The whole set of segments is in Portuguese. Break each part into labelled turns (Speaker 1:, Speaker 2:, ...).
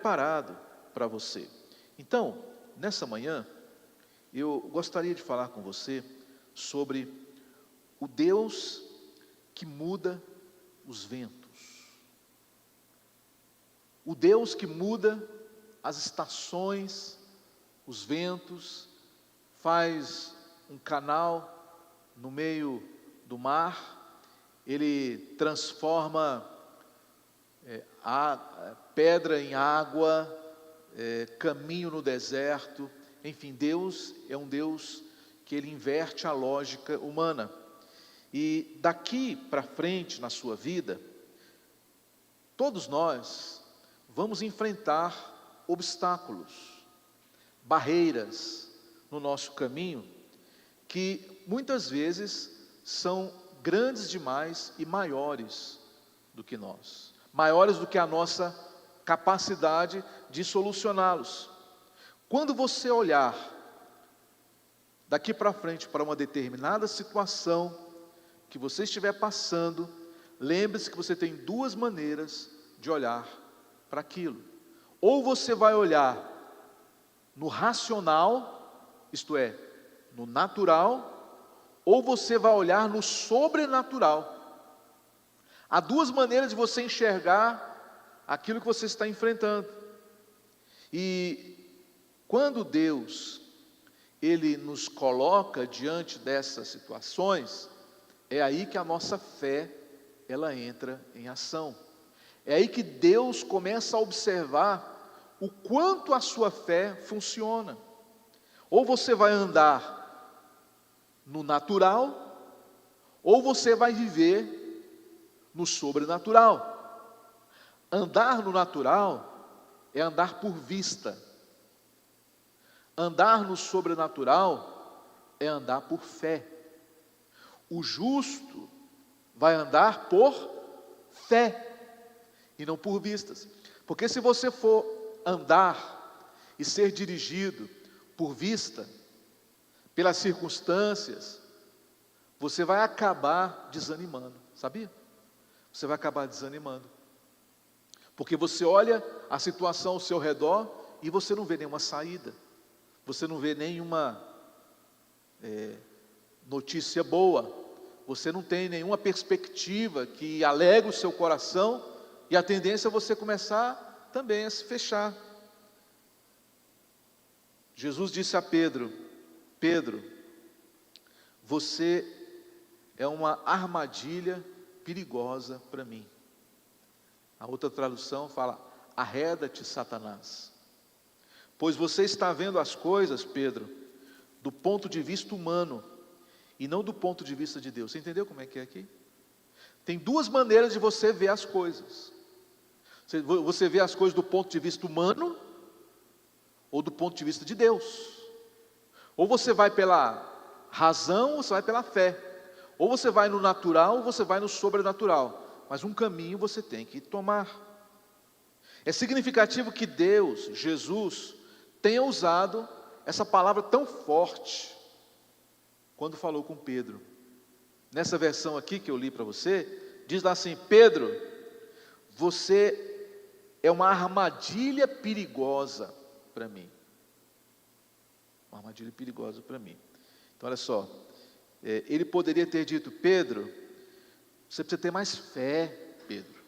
Speaker 1: preparado para você. Então, nessa manhã, eu gostaria de falar com você sobre o Deus que muda os ventos. O Deus que muda as estações, os ventos, faz um canal no meio do mar, Ele transforma a pedra em água, caminho no deserto. Enfim, Deus é um Deus que Ele inverte a lógica humana. E daqui para frente na sua vida, todos nós vamos enfrentar obstáculos, barreiras no nosso caminho, que muitas vezes são grandes demais e maiores do que nós, maiores do que a nossa capacidade de solucioná-los. Quando você olhar daqui para frente para uma determinada situação que você estiver passando, lembre-se que você tem duas maneiras de olhar para aquilo. Ou você vai olhar no racional, isto é, no natural, ou você vai olhar no sobrenatural. Há duas maneiras de você enxergar aquilo que você está enfrentando. E quando Deus, Ele nos coloca diante dessas situações, é aí que a nossa fé, ela entra em ação. É aí que Deus começa a observar o quanto a sua fé funciona. Ou você vai andar no natural, ou você vai viver no sobrenatural. Andar no natural é andar por vista. Andar no sobrenatural é andar por fé. O justo vai andar por fé e não por vistas. Porque se você for andar e ser dirigido por vista, pelas circunstâncias, você vai acabar desanimando, sabia? Você vai acabar desanimando. Porque você olha a situação ao seu redor e você não vê nenhuma saída. Você não vê nenhuma notícia boa. Você não tem nenhuma perspectiva que alegre o seu coração. E a tendência é você começar também a se fechar. Jesus disse a Pedro: Pedro, você é uma armadilha perigosa para mim. A outra tradução fala: arreda-te, Satanás. Pois você está vendo as coisas, Pedro, do ponto de vista humano, e não do ponto de vista de Deus. Você entendeu como é que é aqui? Tem duas maneiras de você ver as coisas. Você vê as coisas do ponto de vista humano, ou do ponto de vista de Deus. Ou você vai pela razão, ou você vai pela fé. Ou você vai no natural, ou você vai no sobrenatural. Mas um caminho você tem que tomar. É significativo que Deus, Jesus, tenha usado essa palavra tão forte quando falou com Pedro. Nessa versão aqui que eu li para você, diz lá assim: Pedro, você é uma armadilha perigosa para mim. Uma armadilha perigosa para mim. Então olha só, ele poderia ter dito: Pedro, você precisa ter mais fé, Pedro.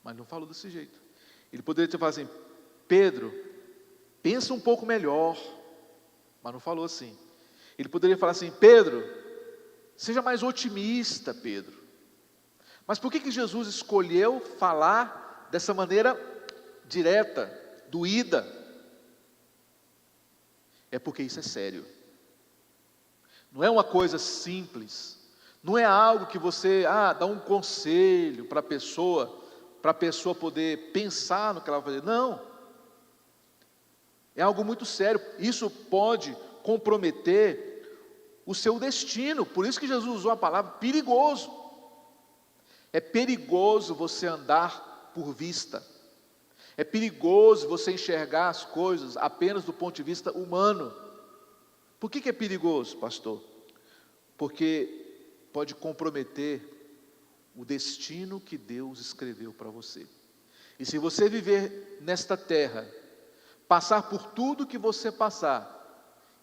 Speaker 1: Mas não falou desse jeito. Ele poderia ter falado assim: Pedro, pensa um pouco melhor. Mas não falou assim. Ele poderia falar assim: Pedro, seja mais otimista, Pedro. Mas por que Jesus escolheu falar dessa maneira direta, doída? É porque isso é sério. Não é uma coisa simples. Não é algo que você dá um conselho para a pessoa poder pensar no que ela vai fazer. Não. É algo muito sério. Isso pode comprometer o seu destino. Por isso que Jesus usou a palavra perigoso. É perigoso você andar por vista. É perigoso você enxergar as coisas apenas do ponto de vista humano. Por que é perigoso, pastor? Porque pode comprometer o destino que Deus escreveu para você. E se você viver nesta terra, passar por tudo que você passar,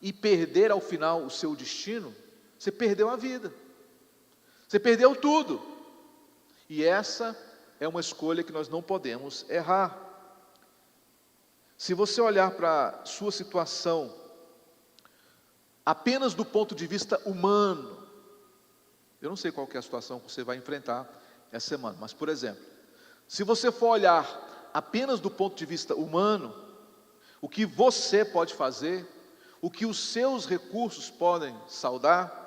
Speaker 1: e perder ao final o seu destino, você perdeu a vida. Você perdeu tudo. E essa é uma escolha que nós não podemos errar. Se você olhar para a sua situação apenas do ponto de vista humano, eu não sei qual que é a situação que você vai enfrentar essa semana, mas, por exemplo, se você for olhar apenas do ponto de vista humano, o que você pode fazer, o que os seus recursos podem saldar,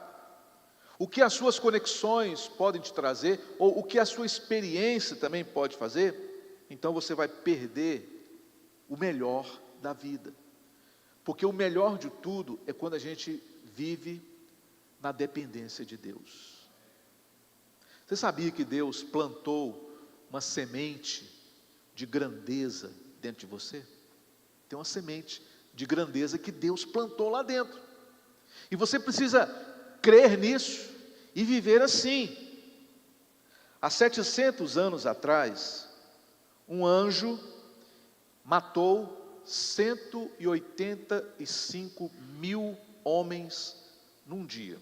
Speaker 1: o que as suas conexões podem te trazer, ou o que a sua experiência também pode fazer, então você vai perder o melhor da vida. Porque o melhor de tudo é quando a gente vive na dependência de Deus. Você sabia que Deus plantou uma semente de grandeza dentro de você? Tem uma semente de grandeza que Deus plantou lá dentro. E você precisa crer nisso e viver assim. Há 700 anos atrás, um anjo matou 185 mil homens num dia.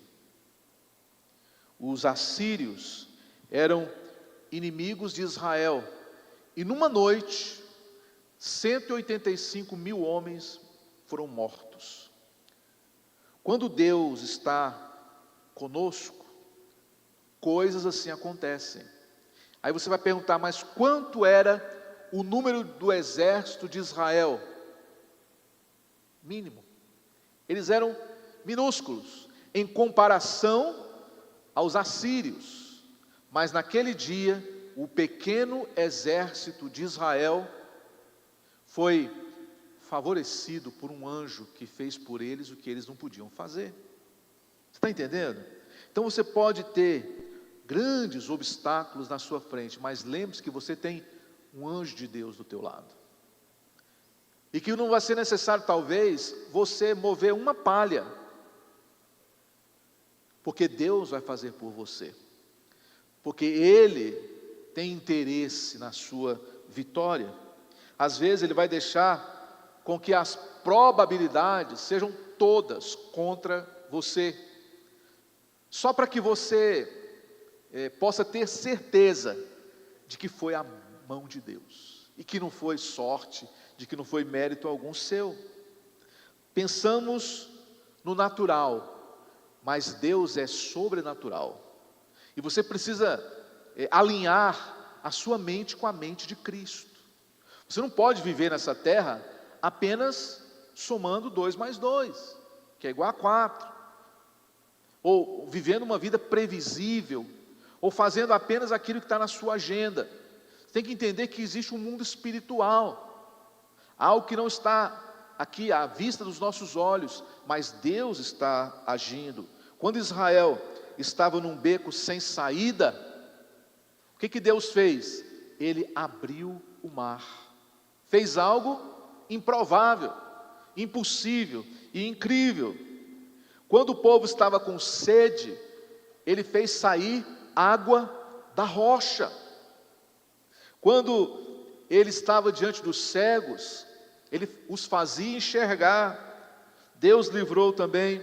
Speaker 1: Os assírios eram inimigos de Israel, e numa noite, 185 mil homens foram mortos. Quando Deus está conosco, coisas assim acontecem. Aí você vai perguntar, mas quanto era o número do exército de Israel? Mínimo. Eles eram minúsculos em comparação aos assírios. Mas naquele dia, o pequeno exército de Israel foi favorecido por um anjo que fez por eles o que eles não podiam fazer. Você está entendendo? Então você pode ter grandes obstáculos na sua frente, mas lembre-se que você tem um anjo de Deus do teu lado. E que não vai ser necessário, talvez, você mover uma palha, porque Deus vai fazer por você. Porque Ele tem interesse na sua vitória. Às vezes Ele vai deixar com que as probabilidades sejam todas contra você, só para que você possa ter certeza de que foi a mão de Deus, e que não foi sorte, de que não foi mérito algum seu. Pensamos no natural, mas Deus é sobrenatural, e você precisa alinhar a sua mente com a mente de Cristo. Você não pode viver nessa terra apenas somando 2 mais 2, que é igual a 4, ou vivendo uma vida previsível, ou fazendo apenas aquilo que está na sua agenda. Você tem que entender que existe um mundo espiritual, algo que não está aqui à vista dos nossos olhos, mas Deus está agindo. Quando Israel estava num beco sem saída, o que Deus fez? Ele abriu o mar, fez algo improvável, impossível e incrível. Quando o povo estava com sede, Ele fez sair água da rocha. Quando Ele estava diante dos cegos, Ele os fazia enxergar. Deus livrou também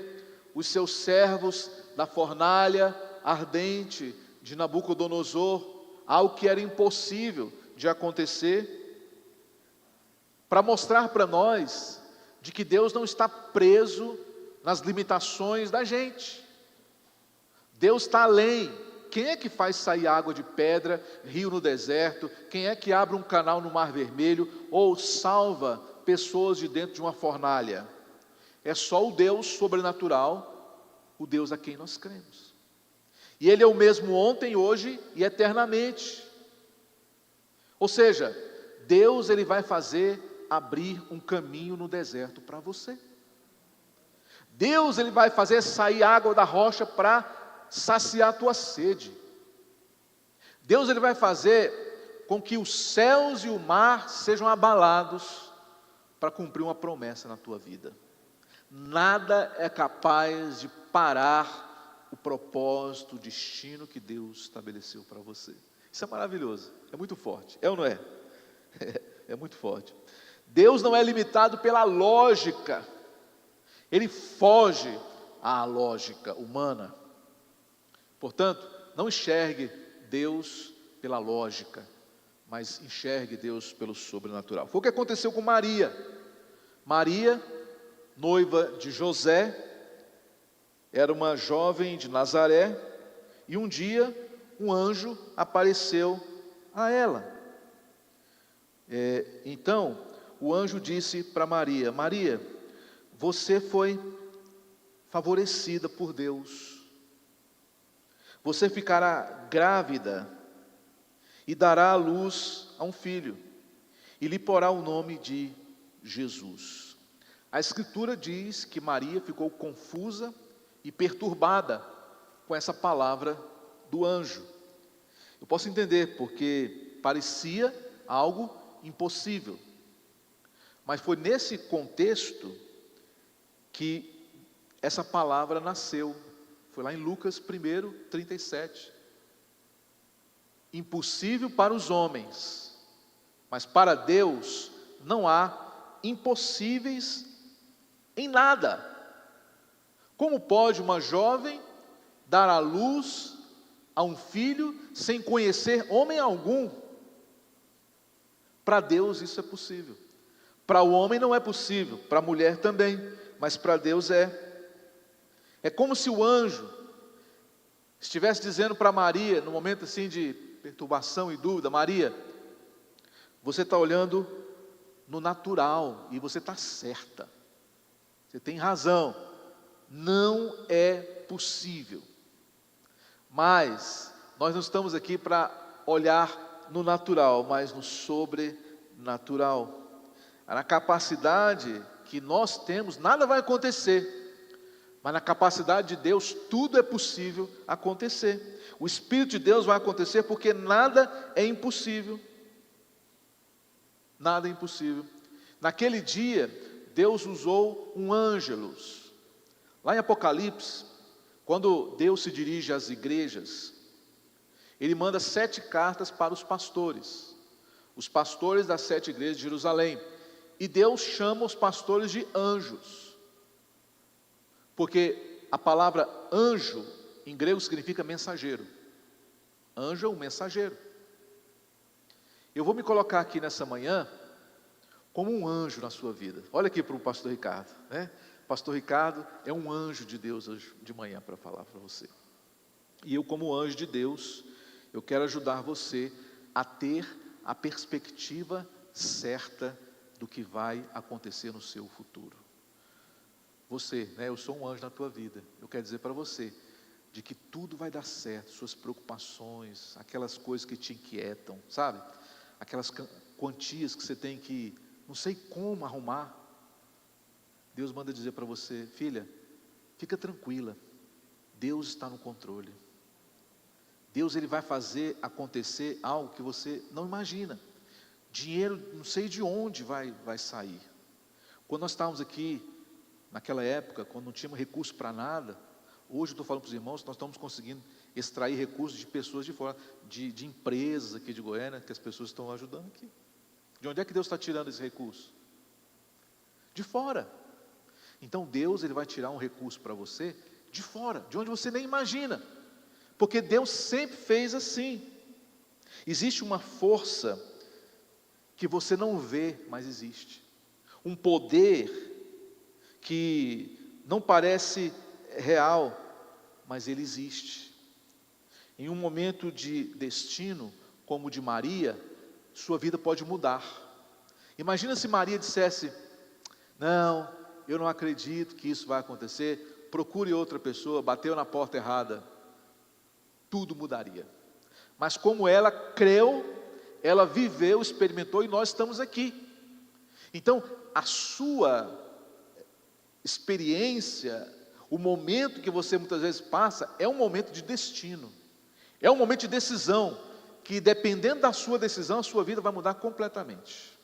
Speaker 1: os seus servos da fornalha ardente de Nabucodonosor, algo que era impossível de acontecer, para mostrar para nós de que Deus não está preso nas limitações da gente. Deus está além. Quem é que faz sair água de pedra, rio no deserto? Quem é que abre um canal no Mar Vermelho ou salva pessoas de dentro de uma fornalha? É só o Deus sobrenatural, o Deus a quem nós cremos. E Ele é o mesmo ontem, hoje e eternamente. Ou seja, Deus Ele vai fazer abrir um caminho no deserto para você. Deus Ele vai fazer sair água da rocha para saciar a tua sede. Deus Ele vai fazer com que os céus e o mar sejam abalados para cumprir uma promessa na tua vida. Nada é capaz de parar o propósito, o destino que Deus estabeleceu para você. Isso é maravilhoso, é muito forte, é ou não é? É muito forte. Deus não é limitado pela lógica. Ele foge à lógica humana. Portanto, não enxergue Deus pela lógica, mas enxergue Deus pelo sobrenatural. Foi o que aconteceu com Maria. Maria, noiva de José, era uma jovem de Nazaré, e um dia um anjo apareceu a ela. Então, o anjo disse para Maria: Maria, você foi favorecida por Deus. Você ficará grávida e dará à luz a um filho, e lhe porá o nome de Jesus. A Escritura diz que Maria ficou confusa e perturbada com essa palavra do anjo. Eu posso entender, porque parecia algo impossível. Mas foi nesse contexto que essa palavra nasceu. Foi lá em Lucas 1:37. Impossível para os homens, mas para Deus não há impossíveis em nada. Como pode uma jovem dar à luz a um filho sem conhecer homem algum? Para Deus isso é possível. Para o homem não é possível, para a mulher também, mas para Deus é. É como se o anjo estivesse dizendo para Maria, no momento assim de perturbação e dúvida: Maria, você está olhando no natural e você está certa. Você tem razão. Não é possível. Mas nós não estamos aqui para olhar no natural, mas no sobrenatural. Na capacidade que nós temos, nada vai acontecer. Mas na capacidade de Deus, tudo é possível acontecer. O Espírito de Deus vai acontecer porque nada é impossível. Nada é impossível. Naquele dia, Deus usou um ângelos. Lá em Apocalipse, quando Deus se dirige às igrejas, Ele manda 7 cartas para os pastores das 7 igrejas de Jerusalém. E Deus chama os pastores de anjos, porque a palavra anjo, em grego, significa mensageiro. Anjo é um mensageiro. Eu vou me colocar aqui nessa manhã como um anjo na sua vida. Olha aqui para o pastor Ricardo, né? Pastor Ricardo é um anjo de Deus hoje de manhã para falar para você. E eu, como anjo de Deus, eu quero ajudar você a ter a perspectiva certa do que vai acontecer no seu futuro. Você, né, eu sou um anjo na tua vida. Eu quero dizer para você de que tudo vai dar certo, suas preocupações, aquelas coisas que te inquietam, sabe? Aquelas quantias que você tem que, não sei como arrumar. Deus manda dizer para você: filha, fica tranquila, Deus está no controle. Deus, Ele vai fazer acontecer algo que você não imagina. Dinheiro, não sei de onde vai sair. Quando nós estávamos aqui, naquela época, quando não tínhamos recurso para nada, hoje eu estou falando para os irmãos que nós estamos conseguindo extrair recursos de pessoas de fora, de empresas aqui de Goiânia, que as pessoas estão ajudando aqui. De onde é que Deus está tirando esse recurso? De fora. Então Deus, Ele vai tirar um recurso para você de fora, de onde você nem imagina, porque Deus sempre fez assim. Existe uma força que você não vê, mas existe. Um poder que não parece real, mas ele existe. Em um momento de destino, como o de Maria, sua vida pode mudar. Imagina se Maria dissesse: não, eu não acredito que isso vai acontecer, procure outra pessoa, bateu na porta errada. Tudo mudaria. Mas como ela creu, ela viveu, experimentou, e nós estamos aqui. Então, a sua experiência, o momento que você muitas vezes passa, é um momento de destino, é um momento de decisão, que dependendo da sua decisão, a sua vida vai mudar completamente.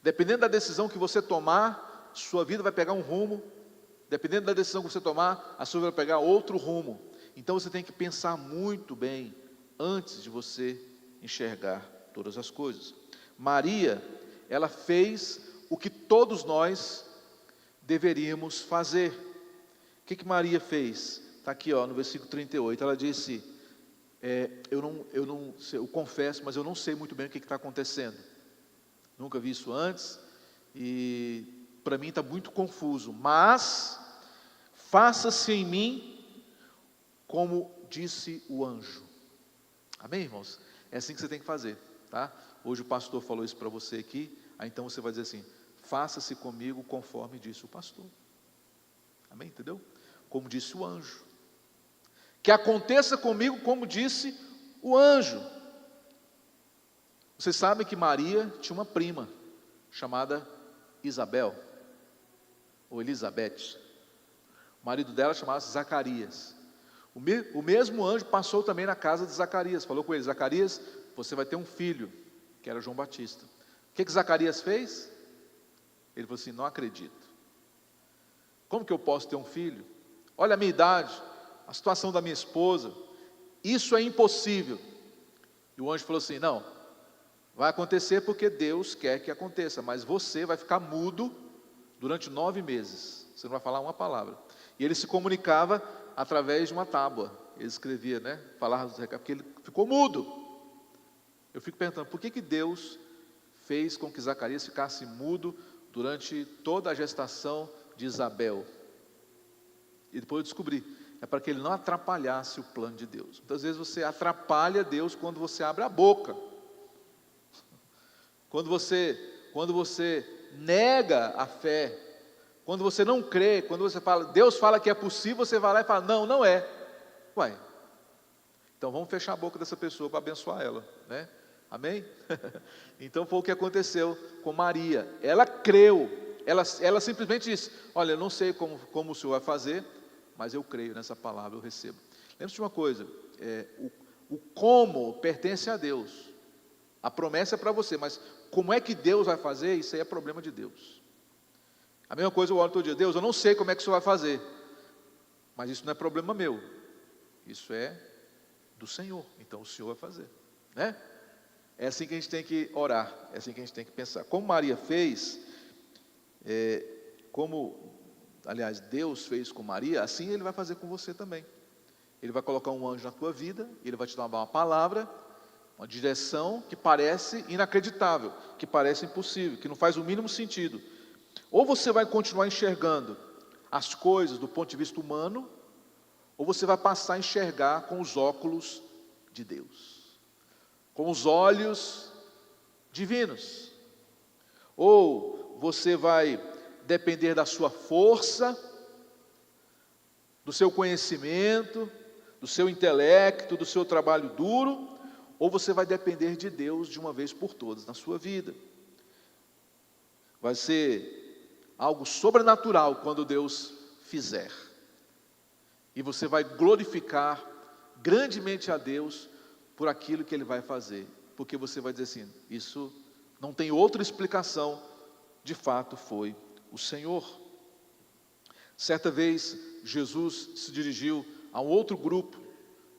Speaker 1: Dependendo da decisão que você tomar, sua vida vai pegar um rumo. Dependendo da decisão que você tomar, a sua vida vai pegar outro rumo. Então você tem que pensar muito bem antes de você enxergar todas as coisas. Maria, ela fez o que todos nós deveríamos fazer. O que Maria fez? Está aqui no versículo 38, ela disse, eu confesso, mas eu não sei muito bem o que está acontecendo. Nunca vi isso antes, e para mim está muito confuso, mas faça-se em mim como disse o anjo. Amém, irmãos? É assim que você tem que fazer, tá? Hoje o pastor falou isso para você aqui, aí então você vai dizer assim, faça-se comigo conforme disse o pastor. Amém, entendeu? Como disse o anjo. Que aconteça comigo como disse o anjo. Vocês sabem que Maria tinha uma prima, chamada Isabel, ou Elizabeth. O marido dela chamava-se Zacarias. O mesmo anjo passou também na casa de Zacarias, falou com ele, Zacarias, você vai ter um filho, que era João Batista. O que Zacarias fez? Ele falou assim, não acredito. Como que eu posso ter um filho? Olha a minha idade, a situação da minha esposa, isso é impossível. E o anjo falou assim, não, vai acontecer porque Deus quer que aconteça, mas você vai ficar mudo durante 9 meses, você não vai falar uma palavra. E ele se comunicava através de uma tábua, ele escrevia, falava dos recados, porque ele ficou mudo. Eu fico perguntando, por que Deus fez com que Zacarias ficasse mudo durante toda a gestação de Isabel? E depois eu descobri, é para que ele não atrapalhasse o plano de Deus. Muitas vezes você atrapalha Deus quando você abre a boca. Quando você nega a fé, quando você não crê, quando você fala, Deus fala que é possível, você vai lá e fala, não, não é. Ué, então vamos fechar a boca dessa pessoa para abençoar ela, Amém? Então foi o que aconteceu com Maria. Ela creu, ela simplesmente disse, olha, eu não sei como o Senhor vai fazer, mas eu creio nessa palavra, eu recebo. Lembre-se de uma coisa, o como pertence a Deus. A promessa é para você, mas como é que Deus vai fazer, isso aí é problema de Deus. A mesma coisa eu oro todo dia, Deus, eu não sei como é que o Senhor vai fazer, mas isso não é problema meu, isso é do Senhor, então o Senhor vai fazer, É assim que a gente tem que orar, é assim que a gente tem que pensar. Como Maria fez, aliás, Deus fez com Maria, assim Ele vai fazer com você também. Ele vai colocar um anjo na tua vida, Ele vai te dar uma palavra, uma direção que parece inacreditável, que parece impossível, que não faz o mínimo sentido. Ou você vai continuar enxergando as coisas do ponto de vista humano, ou você vai passar a enxergar com os óculos de Deus, com os olhos divinos. Ou você vai depender da sua força, do seu conhecimento, do seu intelecto, do seu trabalho duro, ou você vai depender de Deus de uma vez por todas na sua vida. Vai ser algo sobrenatural quando Deus fizer. E você vai glorificar grandemente a Deus por aquilo que Ele vai fazer. Porque você vai dizer assim, isso não tem outra explicação, de fato foi o Senhor. Certa vez, Jesus se dirigiu a um outro grupo,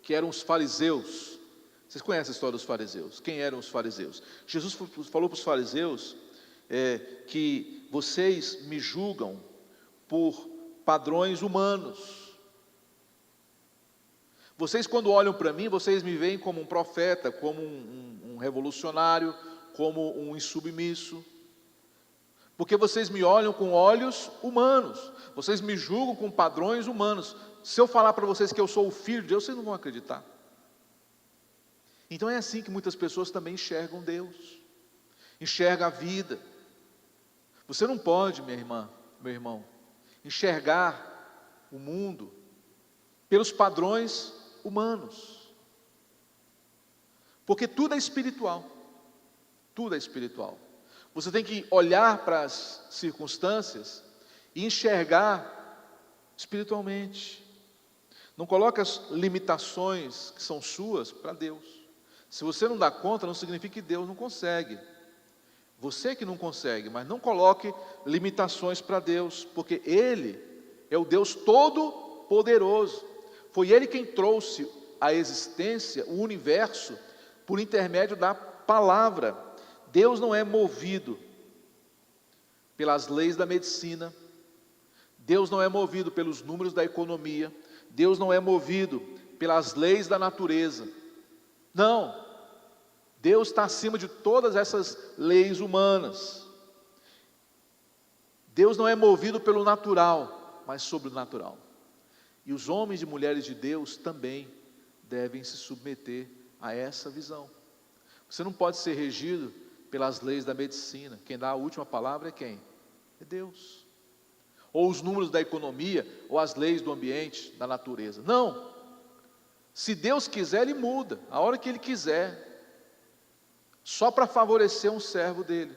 Speaker 1: que eram os fariseus. Vocês conhecem a história dos fariseus? Quem eram os fariseus? Jesus falou para os fariseus que vocês me julgam por padrões humanos. Vocês, quando olham para mim, vocês me veem como um profeta, como um revolucionário, como um insubmisso. Porque vocês me olham com olhos humanos, vocês me julgam com padrões humanos. Se eu falar para vocês que eu sou o Filho de Deus, vocês não vão acreditar. Então é assim que muitas pessoas também enxergam Deus, enxergam a vida. Você não pode, minha irmã, meu irmão, enxergar o mundo pelos padrões humanos, porque tudo é espiritual, tudo é espiritual. Você tem que olhar para as circunstâncias e enxergar espiritualmente. Não coloque as limitações que são suas para Deus. Se você não dá conta, não significa que Deus não consegue. Você que não consegue, mas não coloque limitações para Deus, porque Ele é o Deus Todo-Poderoso. Foi Ele quem trouxe à existência o universo por intermédio da palavra. Deus não é movido pelas leis da medicina, Deus não é movido pelos números da economia, Deus não é movido pelas leis da natureza. Não, Deus está acima de todas essas leis humanas. Deus não é movido pelo natural, mas sobrenatural. E os homens e mulheres de Deus também devem se submeter a essa visão. Você não pode ser regido pelas leis da medicina. Quem dá a última palavra é quem? É Deus. Ou os números da economia, ou as leis do ambiente, da natureza. Não. Se Deus quiser, Ele muda, a hora que Ele quiser, só para favorecer um servo dele.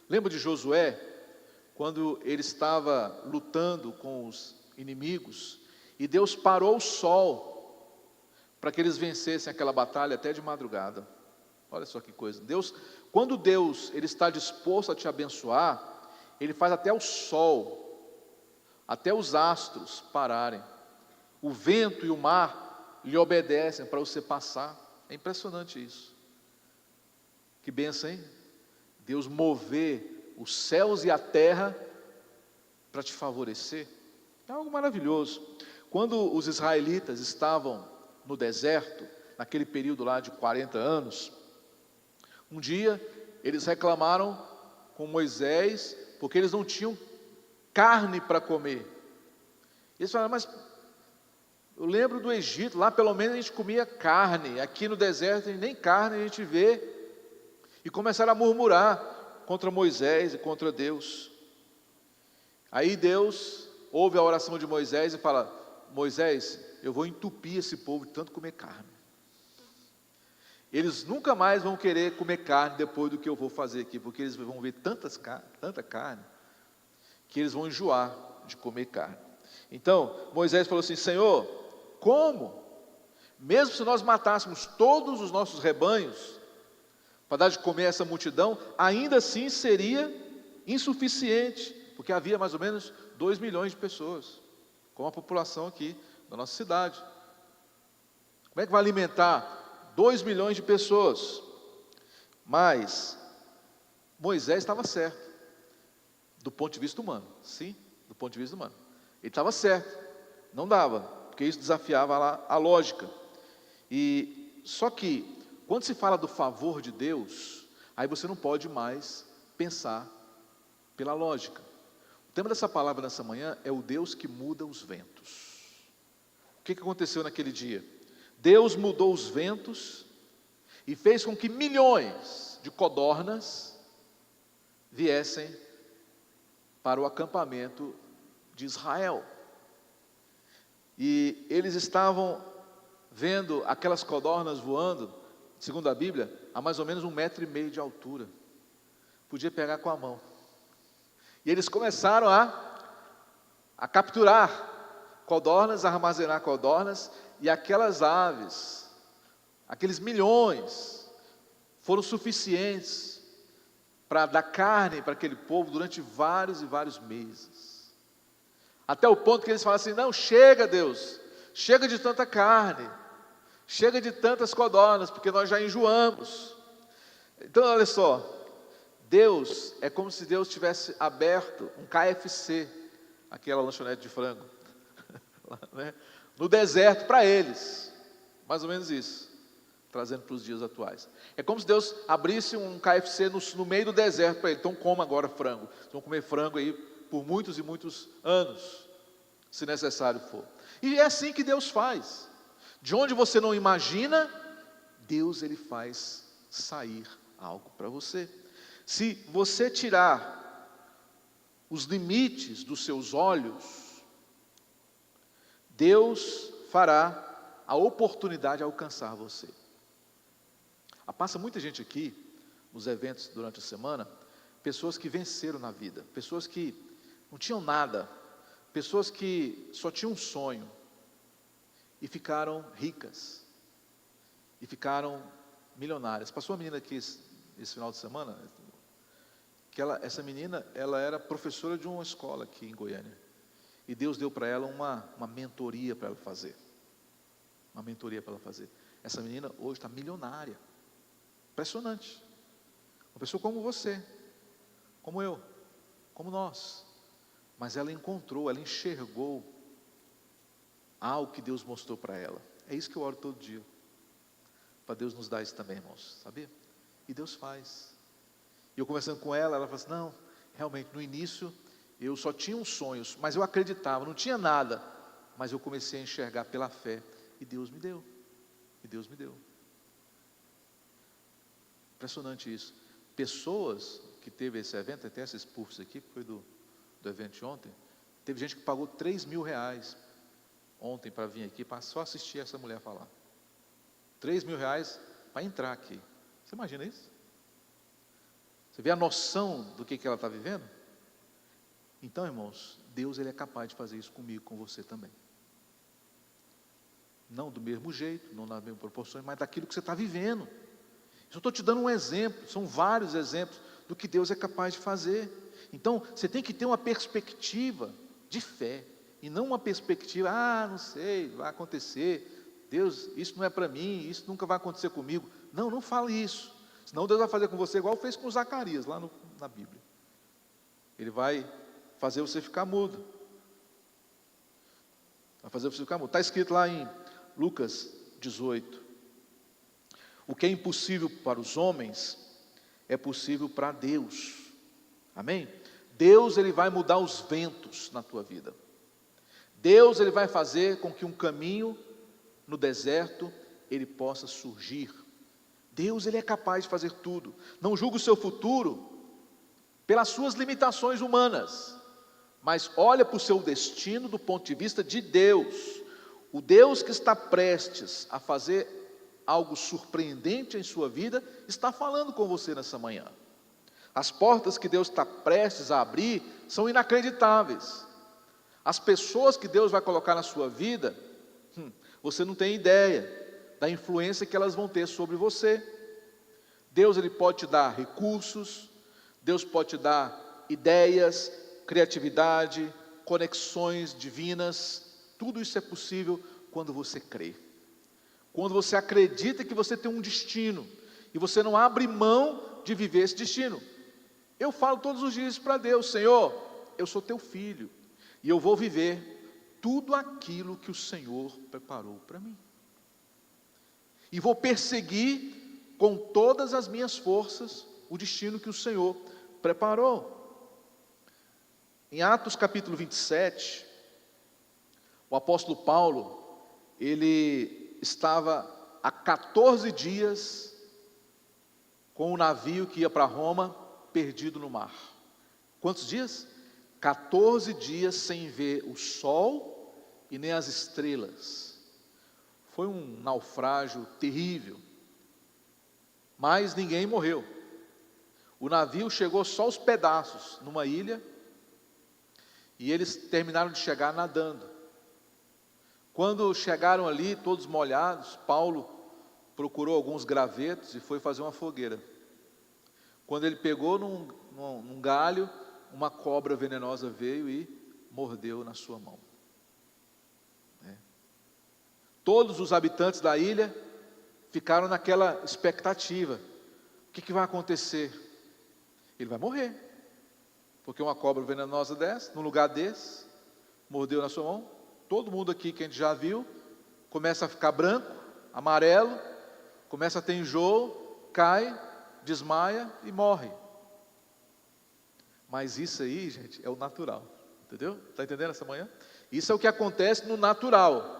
Speaker 1: Lembra de Josué? Quando ele estava lutando com os inimigos, e Deus parou o sol, para que eles vencessem aquela batalha até de madrugada. Olha só que coisa. Quando Deus ele está disposto a te abençoar, Ele faz até o sol, até os astros pararem. O vento e o mar lhe obedecem para você passar. É impressionante isso. Que bênção, hein? Deus mover os céus e a terra para te favorecer. É algo maravilhoso. Quando os israelitas estavam no deserto, naquele período lá de 40 anos, um dia eles reclamaram com Moisés, porque eles não tinham carne para comer. Eles falaram, mas eu lembro do Egito, lá pelo menos a gente comia carne, aqui no deserto nem carne a gente vê. E começaram a murmurar contra Moisés e contra Deus. Aí Deus ouve a oração de Moisés e fala, Moisés, eu vou entupir esse povo de tanto comer carne. Eles nunca mais vão querer comer carne depois do que eu vou fazer aqui, porque eles vão ver tanta carne, que eles vão enjoar de comer carne. Então, Moisés falou assim, Senhor, como? Mesmo se nós matássemos todos os nossos rebanhos, para dar de comer a essa multidão, ainda assim seria insuficiente, porque havia mais ou menos 2 milhões de pessoas, com a população aqui da nossa cidade. Como é que vai alimentar 2 milhões de pessoas? Mas Moisés estava certo, do ponto de vista humano. Sim, do ponto de vista humano. Ele estava certo, não dava, porque isso desafiava a lógica. E só que, quando se fala do favor de Deus, aí você não pode mais pensar pela lógica. O tema dessa palavra nessa manhã é o Deus que muda os ventos. O que aconteceu naquele dia? Deus mudou os ventos e fez com que milhões de codornas viessem para o acampamento de Israel. E eles estavam vendo aquelas codornas voando, segundo a Bíblia, a mais ou menos 1,5 metro de altura. Podia pegar com a mão. E eles começaram a capturar codornas, a armazenar codornas, e aquelas aves, aqueles milhões, foram suficientes para dar carne para aquele povo durante vários e vários meses. Até o ponto que eles falaram assim, não, chega Deus, chega de tanta carne, chega de tantas codornas, porque nós já enjoamos. Então olha só, Deus, é como se Deus tivesse aberto um KFC, aquela lanchonete de frango, né? No deserto para eles, mais ou menos isso, trazendo para os dias atuais. É como se Deus abrisse um KFC no meio do deserto para eles. Então coma agora frango, vocês vão comer frango aí por muitos e muitos anos, se necessário for. E é assim que Deus faz. De onde você não imagina, Deus ele faz sair algo para você. Se você tirar os limites dos seus olhos, Deus fará a oportunidade alcançar você. Passa muita gente aqui, nos eventos durante a semana, pessoas que venceram na vida, pessoas que não tinham nada, pessoas que só tinham um sonho, e ficaram ricas, e ficaram milionárias. Passou uma menina aqui esse final de semana, essa menina, ela era professora de uma escola aqui em Goiânia, e Deus deu para ela uma mentoria para ela fazer, uma mentoria para ela fazer. Essa menina hoje está milionária, impressionante. Uma pessoa como você, como eu, como nós. Mas ela encontrou, ela enxergou algo que Deus mostrou para ela. É isso que eu oro todo dia. Para Deus nos dar isso também, irmãos, sabia? E Deus faz. E eu conversando com ela, ela falou assim, não, realmente no início eu só tinha uns sonhos, mas eu acreditava, não tinha nada. Mas eu comecei a enxergar pela fé e Deus me deu. E Deus me deu. Impressionante isso. Pessoas que teve esse evento, até esses puffs aqui, que foi do evento de ontem, teve gente que pagou R$3.000 ontem para vir aqui, para só assistir essa mulher falar. R$3.000 para entrar aqui. Você imagina isso? Você vê a noção do que ela está vivendo? Então, irmãos, Deus ele é capaz de fazer isso comigo, com você também. Não do mesmo jeito, não nas mesmas proporções, mas daquilo que você está vivendo. Eu estou te dando um exemplo, são vários exemplos do que Deus é capaz de fazer. Então, você tem que ter uma perspectiva de fé, e não uma perspectiva, não sei, vai acontecer, Deus, isso não é para mim, isso nunca vai acontecer comigo. Não, não fale isso, senão Deus vai fazer com você igual fez com Zacarias, lá na Bíblia. Ele vai fazer você ficar mudo. Vai fazer você ficar mudo. Está escrito lá em Lucas 18. O que é impossível para os homens, é possível para Deus. Amém? Deus ele vai mudar os ventos na tua vida. Deus ele vai fazer com que um caminho no deserto, ele possa surgir. Deus ele é capaz de fazer tudo. Não julgue o seu futuro pelas suas limitações humanas, mas olha para o seu destino do ponto de vista de Deus. O Deus que está prestes a fazer algo surpreendente em sua vida, está falando com você nessa manhã. As portas que Deus está prestes a abrir, são inacreditáveis. As pessoas que Deus vai colocar na sua vida, você não tem ideia da influência que elas vão ter sobre você. Deus ele pode te dar recursos, Deus pode te dar ideias, criatividade, conexões divinas. Tudo isso é possível quando você crê. Quando você acredita que você tem um destino, e você não abre mão de viver esse destino. Eu falo todos os dias para Deus, Senhor, eu sou teu filho, e eu vou viver tudo aquilo que o Senhor preparou para mim. E vou perseguir com todas as minhas forças o destino que o Senhor preparou. Em Atos capítulo 27, o apóstolo Paulo, ele estava há 14 dias com o navio que ia para Roma, perdido no mar. Quantos dias? 14 dias sem ver o sol e nem as estrelas. Foi um naufrágio terrível, mas ninguém morreu. O navio chegou só aos pedaços, numa ilha, e eles terminaram de chegar nadando. Quando chegaram ali, todos molhados, Paulo procurou alguns gravetos e foi fazer uma fogueira. Quando ele pegou num galho, uma cobra venenosa veio e mordeu na sua mão. Todos os habitantes da ilha ficaram naquela expectativa. O que vai acontecer? Ele vai morrer, porque uma cobra venenosa dessa, num lugar desse, mordeu na sua mão. Todo mundo aqui que a gente já viu, começa a ficar branco, amarelo, começa a ter enjoo, cai, desmaia e morre. Mas isso aí, gente, é o natural, entendeu? Está entendendo essa manhã? Isso é o que acontece no natural,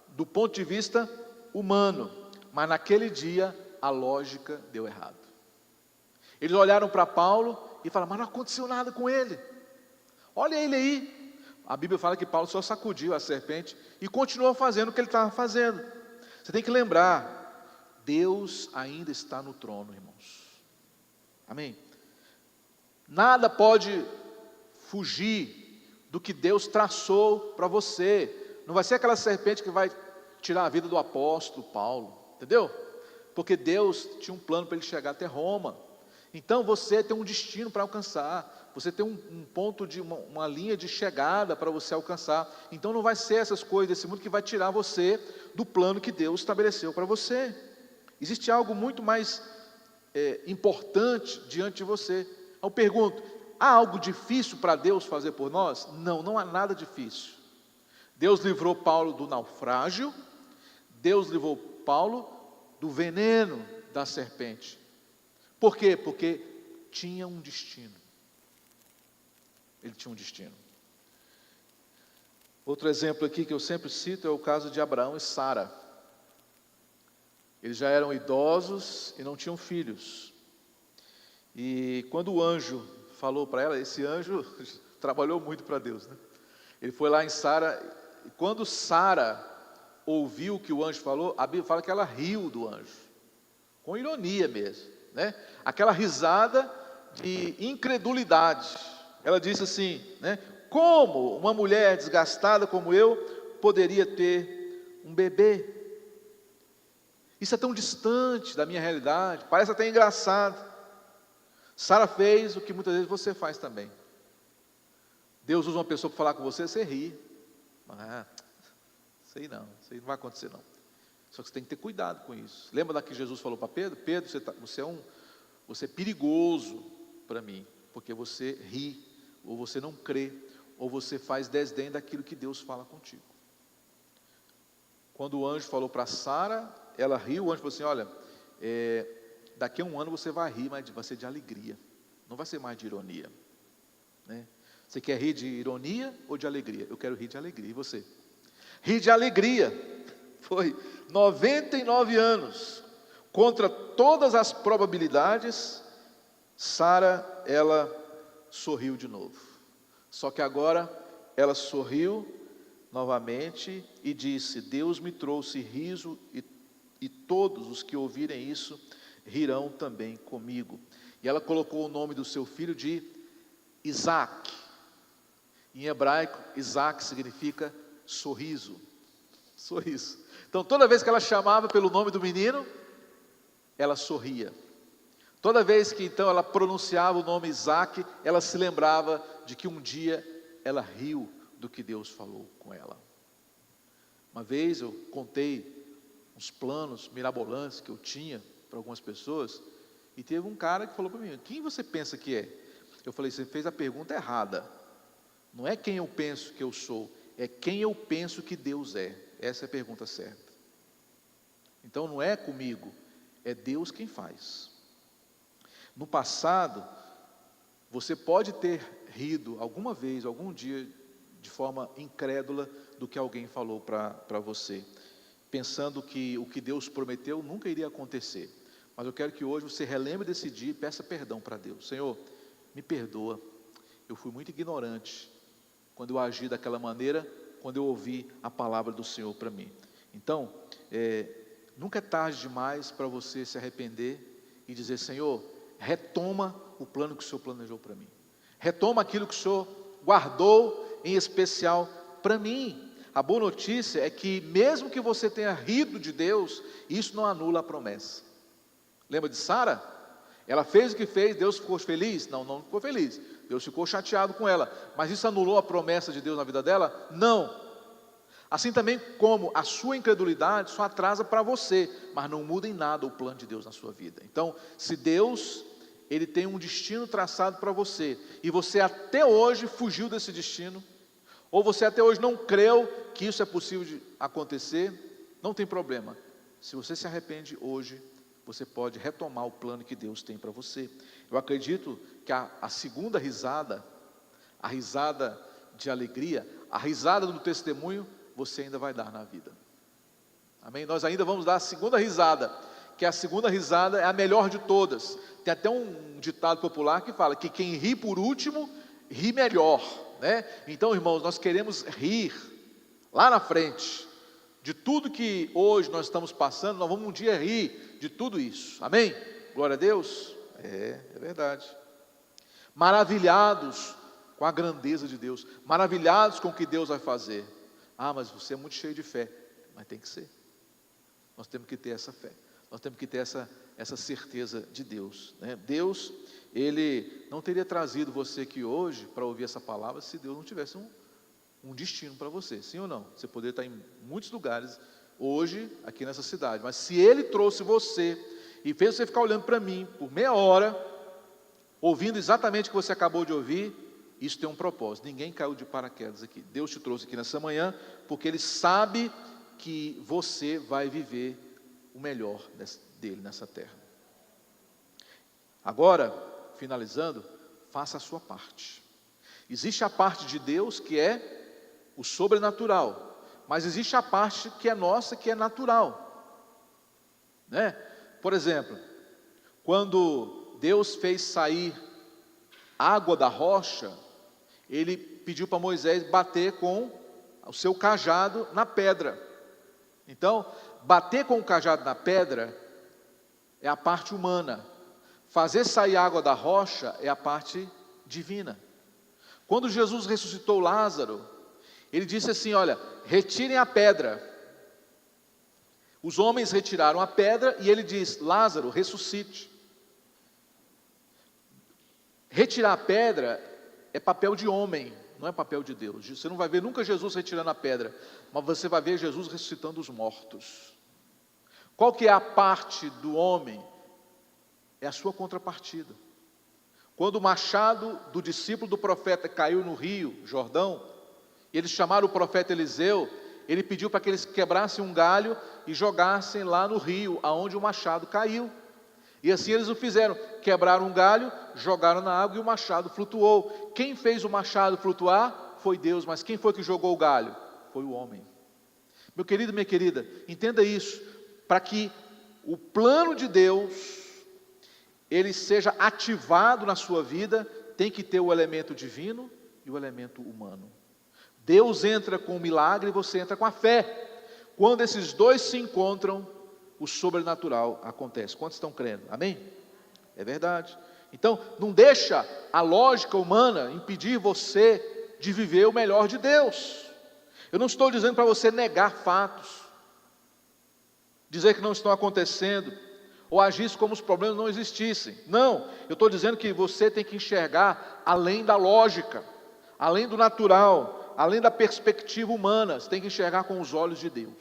Speaker 1: do ponto de vista humano. Mas naquele dia, a lógica deu errado. Eles olharam para Paulo e falaram, mas não aconteceu nada com ele. Olha ele aí. A Bíblia fala que Paulo só sacudiu a serpente e continuou fazendo o que ele estava fazendo. Você tem que lembrar, Deus ainda está no trono, irmãos. Amém? Nada pode fugir do que Deus traçou para você. Não vai ser aquela serpente que vai tirar a vida do apóstolo Paulo, entendeu? Porque Deus tinha um plano para ele chegar até Roma. Então você tem um destino para alcançar, você tem um ponto de uma linha de chegada para você alcançar. Então não vai ser essas coisas desse mundo que vai tirar você do plano que Deus estabeleceu para você. Existe algo muito mais importante diante de você. Eu pergunto, há algo difícil para Deus fazer por nós? Não, não há nada difícil. Deus livrou Paulo do naufrágio, Deus livrou Paulo do veneno da serpente. Por quê? Porque tinha um destino. Ele tinha um destino. Outro exemplo aqui que eu sempre cito é o caso de Abraão e Sara. Eles já eram idosos e não tinham filhos. E quando o anjo falou para ela, esse anjo trabalhou muito para Deus, né? Ele foi lá em Sara, e quando Sara ouviu o que o anjo falou, a Bíblia fala que ela riu do anjo, com ironia mesmo, né? Aquela risada de incredulidade. Ela disse assim, né? Como uma mulher desgastada como eu poderia ter um bebê? Isso é tão distante da minha realidade, parece até engraçado. Sara fez o que muitas vezes você faz também. Deus usa uma pessoa para falar com você, você ri. Isso aí não vai acontecer não. Só que você tem que ter cuidado com isso. Lembra da que Jesus falou para Pedro? Pedro, você é perigoso para mim, porque você ri, ou você não crê, ou você faz desdém daquilo que Deus fala contigo. Quando o anjo falou para Sara, ela riu, o anjo falou assim, olha, daqui a um ano você vai rir, mas vai ser de alegria, não vai ser mais de ironia, né? Você quer rir de ironia ou de alegria? Eu quero rir de alegria, e você? Rir de alegria. Foi 99 anos, contra todas as probabilidades, Sara, ela sorriu de novo. Só que agora, ela sorriu novamente e disse, Deus me trouxe riso e todos os que ouvirem isso, rirão também comigo. E ela colocou o nome do seu filho de Isaac. Em hebraico, Isaac significa sorriso. Sorriso. Então, toda vez que ela chamava pelo nome do menino, ela sorria. Toda vez que então ela pronunciava o nome Isaac, ela se lembrava de que um dia ela riu do que Deus falou com ela. Uma vez eu contei uns planos mirabolantes que eu tinha para algumas pessoas, e teve um cara que falou para mim, quem você pensa que é? Eu falei, você fez a pergunta errada. Não é quem eu penso que eu sou, é quem eu penso que Deus é. Essa é a pergunta certa. Então não é comigo, é Deus quem faz. No passado, você pode ter rido alguma vez, algum dia, de forma incrédula do que alguém falou para você, pensando que o que Deus prometeu nunca iria acontecer. Mas eu quero que hoje você relembre desse dia e peça perdão para Deus. Senhor, me perdoa, eu fui muito ignorante quando eu agi daquela maneira, quando eu ouvi a palavra do Senhor para mim. Então, nunca é tarde demais para você se arrepender e dizer, Senhor, retoma o plano que o Senhor planejou para mim. Retoma aquilo que o Senhor guardou em especial para mim. A boa notícia é que mesmo que você tenha rido de Deus, isso não anula a promessa. Lembra de Sara? Ela fez o que fez, Deus ficou feliz? Não, não ficou feliz. Deus ficou chateado com ela. Mas isso anulou a promessa de Deus na vida dela? Não. Assim também como a sua incredulidade só atrasa para você, mas não muda em nada o plano de Deus na sua vida. Então, se Deus, Ele tem um destino traçado para você, e você até hoje fugiu desse destino, ou você até hoje não creu que isso é possível de acontecer, não tem problema. Se você se arrepende hoje, você pode retomar o plano que Deus tem para você. Eu acredito que a segunda risada, a risada de alegria, a risada do testemunho, você ainda vai dar na vida. Amém? Nós ainda vamos dar a segunda risada, que a segunda risada é a melhor de todas. Tem até um ditado popular que fala que quem ri por último, ri melhor, né? Então, irmãos, nós queremos rir lá na frente de tudo que hoje nós estamos passando. Nós vamos um dia rir de tudo isso, amém? Glória a Deus, é verdade. Maravilhados com a grandeza de Deus, maravilhados com o que Deus vai fazer. Mas você é muito cheio de fé, mas tem que ser. Nós temos que ter essa fé, nós temos que ter essa certeza de Deus, né? Deus, Ele não teria trazido você aqui hoje para ouvir essa palavra se Deus não tivesse um destino para você, sim ou não? Você poderia estar em muitos lugares hoje, aqui nessa cidade, mas se Ele trouxe você e fez você ficar olhando para mim por meia hora, ouvindo exatamente o que você acabou de ouvir, isso tem um propósito. Ninguém caiu de paraquedas aqui. Deus te trouxe aqui nessa manhã, porque Ele sabe que você vai viver o melhor dele nessa terra. Agora, finalizando, faça a sua parte. Existe a parte de Deus que é o sobrenatural, mas existe a parte que é nossa, que é natural, né? Por exemplo, quando Deus fez sair água da rocha, Ele pediu para Moisés bater com o seu cajado na pedra. Então, bater com o cajado na pedra é a parte humana. Fazer sair água da rocha é a parte divina. Quando Jesus ressuscitou Lázaro, Ele disse assim, olha, retirem a pedra. Os homens retiraram a pedra e Ele diz, Lázaro, ressuscite. Retirar a pedra é papel de homem, não é papel de Deus. Você não vai ver nunca Jesus retirando a pedra, mas você vai ver Jesus ressuscitando os mortos. Qual que é a parte do homem? É a sua contrapartida. Quando o machado do discípulo do profeta caiu no rio Jordão, e eles chamaram o profeta Eliseu, ele pediu para que eles quebrassem um galho e jogassem lá no rio, aonde o machado caiu. E assim eles o fizeram, quebraram um galho, jogaram na água e o machado flutuou. Quem fez o machado flutuar foi Deus, mas quem foi que jogou o galho? Foi o homem. Meu querido, minha querida, entenda isso, para que o plano de Deus, ele seja ativado na sua vida, tem que ter o elemento divino e o elemento humano. Deus entra com o milagre e você entra com a fé. Quando esses dois se encontram, o sobrenatural acontece. Quantos estão crendo? Amém? É verdade. Então, não deixa a lógica humana impedir você de viver o melhor de Deus. Eu não estou dizendo para você negar fatos, dizer que não estão acontecendo, ou agir como os problemas não existissem. Não, eu estou dizendo que você tem que enxergar além da lógica, além do natural, além da perspectiva humana. Você tem que enxergar com os olhos de Deus.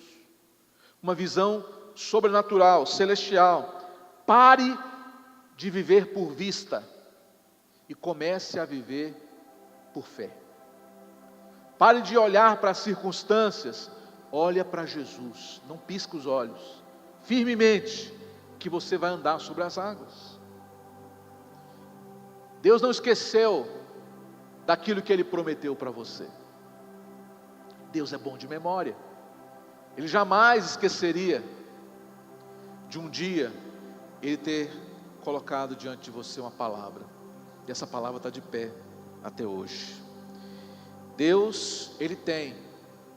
Speaker 1: Uma visão sobrenatural, celestial. Pare de viver por vista e comece a viver por fé. Pare de olhar para as circunstâncias, olha para Jesus, não pisca os olhos, firmemente, que você vai andar sobre as águas. Deus não esqueceu daquilo que Ele prometeu para você. Deus é bom de memória. Ele jamais esqueceria de um dia Ele ter colocado diante de você uma palavra, e essa palavra está de pé até hoje. Deus, Ele tem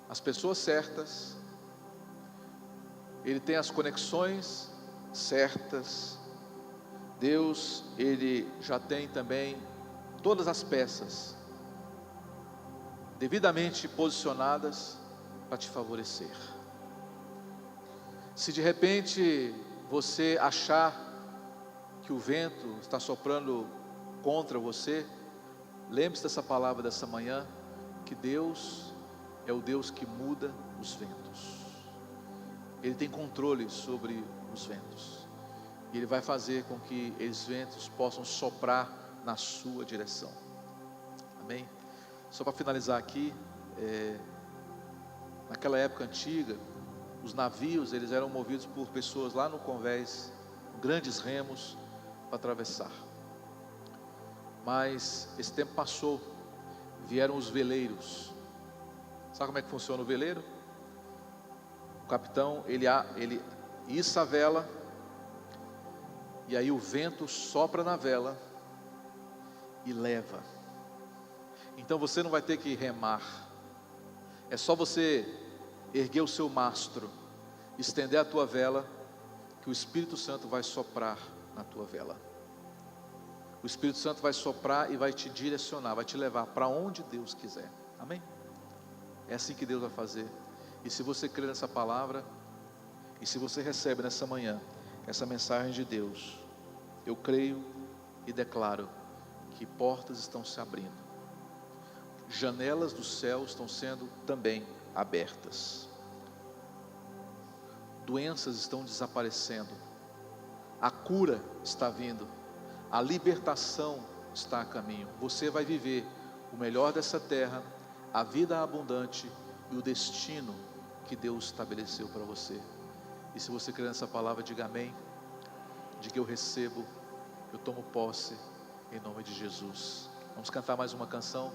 Speaker 1: as pessoas certas, Ele tem as conexões certas. Deus, Ele já tem também todas as peças devidamente posicionadas para te favorecer. Se de repente você achar que o vento está soprando contra você, lembre-se dessa palavra dessa manhã, que Deus é o Deus que muda os ventos. Ele tem controle sobre os ventos, e Ele vai fazer com que esses ventos possam soprar na sua direção. Amém? Só para finalizar aqui, naquela época antiga, os navios, eles eram movidos por pessoas lá no convés, grandes remos para atravessar. Mas esse tempo passou, vieram os veleiros. Sabe como é que funciona o veleiro? O capitão, ele issa a vela, e aí o vento sopra na vela e leva. Então você não vai ter que remar, é só você erguer o seu mastro, estender a tua vela, que o Espírito Santo vai soprar na tua vela. O Espírito Santo vai soprar e vai te direcionar, vai te levar para onde Deus quiser. Amém? É assim que Deus vai fazer. E se você crê nessa palavra, e se você recebe nessa manhã essa mensagem de Deus, eu creio e declaro que portas estão se abrindo, janelas do céu estão sendo também abertas, doenças estão desaparecendo, A cura está vindo, a libertação está a caminho. Você vai viver o melhor dessa terra, a vida abundante e o destino que Deus estabeleceu para você. E se você crê nessa palavra, diga amém. Diga: eu recebo, eu tomo posse, em nome de Jesus. Vamos cantar mais uma canção.